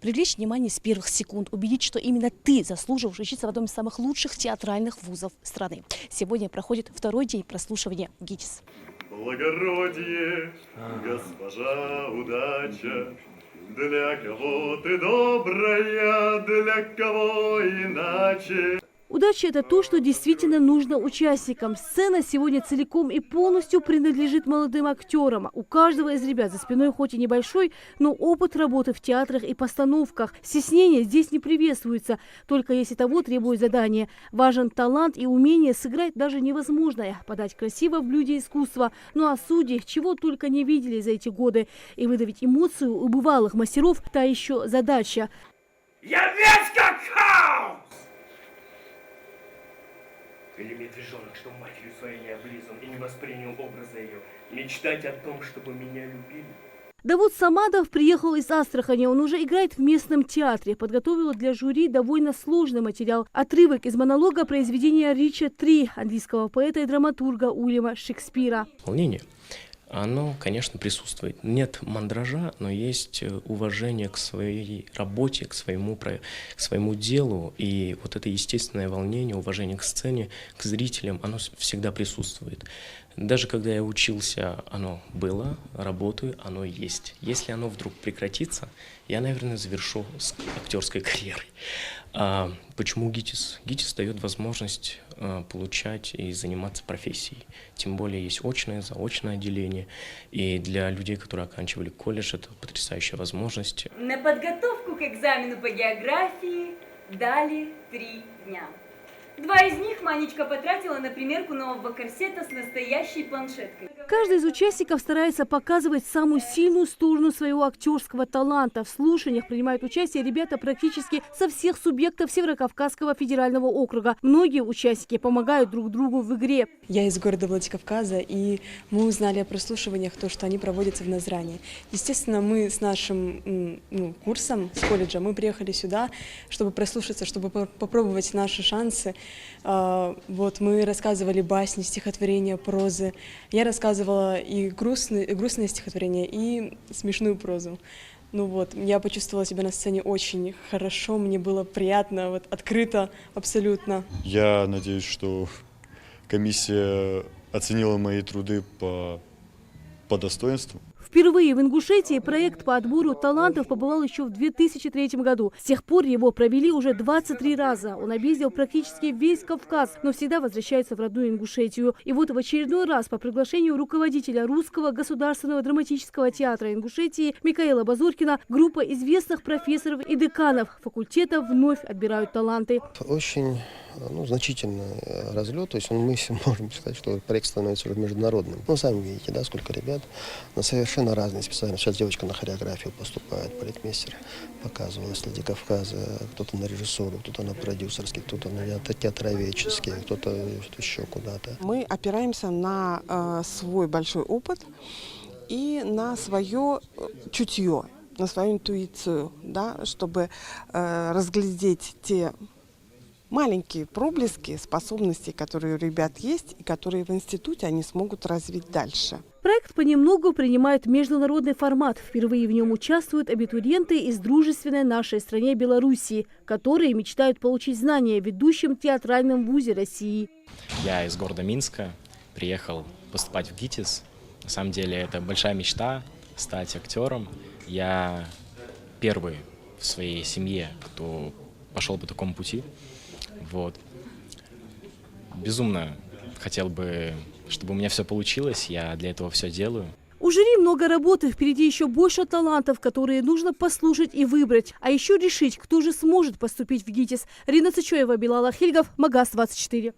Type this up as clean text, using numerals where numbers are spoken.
Привлечь внимание с первых секунд, убедить, что именно ты заслуживаешь учиться в одном из самых лучших театральных вузов страны. Сегодня проходит второй день прослушивания ГИТИС. Благородие, госпожа удача, для кого ты добрая, для кого иначе. Удача – это то, что действительно нужно участникам. Сцена сегодня целиком и полностью принадлежит молодым актерам. У каждого из ребят за спиной хоть и небольшой, но опыт работы в театрах и постановках. Стеснение здесь не приветствуется, только если того требует задание. Важен талант и умение сыграть даже невозможное, подать красиво в блюде искусства. Ну а судьи чего только не видели за эти годы. И выдавить эмоцию у бывалых мастеров – та еще задача. Я весь как хаос! Или медвежонок, что матерью своей не облизан и не воспринял образа ее. Мечтать о том, чтобы меня любили. Давуд Самадов приехал из Астрахани. Он уже играет в местном театре. Подготовил для жюри довольно сложный материал. Отрывок из монолога произведения Рича III, английского поэта и драматурга Уильяма Шекспира. Волнение, оно, конечно, присутствует. Нет мандража, но есть уважение к своей работе, к своему делу. И вот это естественное волнение, уважение к сцене, к зрителям, оно всегда присутствует. Даже когда я учился, оно было, работаю, оно есть. Если оно вдруг прекратится, я, наверное, завершу с актерской карьерой. Почему ГИТИС? ГИТИС дает возможность получать и заниматься профессией. Тем более есть очное, заочное отделение. И для людей, которые оканчивали колледж, это потрясающая возможность. На подготовку к экзамену по географии дали 3 дня. 2 из них Манечка потратила на примерку нового корсета с настоящей планшеткой. Каждый из участников старается показывать самую сильную сторону своего актерского таланта. В слушаниях принимают участие ребята практически со всех субъектов Северокавказского федерального округа. Многие участники помогают друг другу в игре. Я из города Владикавказа, и мы узнали о прослушиваниях, то, что они проводятся в Назране. Естественно, мы с нашим курсом, с колледжа, мы приехали сюда, чтобы прослушаться, чтобы попробовать наши шансы. Вот мы рассказывали басни, стихотворения, прозы. Я рассказывала и грустные стихотворения, и смешную прозу. Ну вот, я почувствовала себя на сцене очень хорошо, мне было приятно, вот, открыто абсолютно. Я надеюсь, что комиссия оценила мои труды по достоинству. Впервые в Ингушетии проект по отбору талантов побывал еще в 2003 году. С тех пор его провели уже 23 раза. Он объездил практически весь Кавказ, но всегда возвращается в родную Ингушетию. И вот в очередной раз по приглашению руководителя Русского государственного драматического театра Ингушетии Микаэла Базуркина группа известных профессоров и деканов факультета вновь отбирают таланты. Очень значительный разлет, то есть мы можем сказать, что проект становится уже международным. Ну, сами видите, да, сколько ребят на совершенно разные специальности. Сейчас девочка на хореографию поступает, балетмейстер показывала «Следи Кавказа», кто-то на режиссуру, кто-то на продюсерский, кто-то на театроведческий, кто-то еще куда-то. Мы опираемся на свой большой опыт и на свое чутье, на свою интуицию, да, чтобы разглядеть те маленькие проблески способностей, которые у ребят есть и которые в институте они смогут развить дальше. Проект понемногу принимает международный формат. Впервые в нем участвуют абитуриенты из дружественной нашей стране Белоруссии, которые мечтают получить знания в ведущем театральном вузе России. Я из города Минска приехал поступать в ГИТИС. На самом деле это большая мечта стать актером. Я первый в своей семье, кто пошел по такому пути. Вот. Безумно хотел бы, чтобы у меня все получилось, я для этого все делаю. У жюри много работы, впереди еще больше талантов, которые нужно послушать и выбрать. А еще решить, кто же сможет поступить в ГИТИС. Рина Цычоева, Билал Ахильгов, Магаз 24.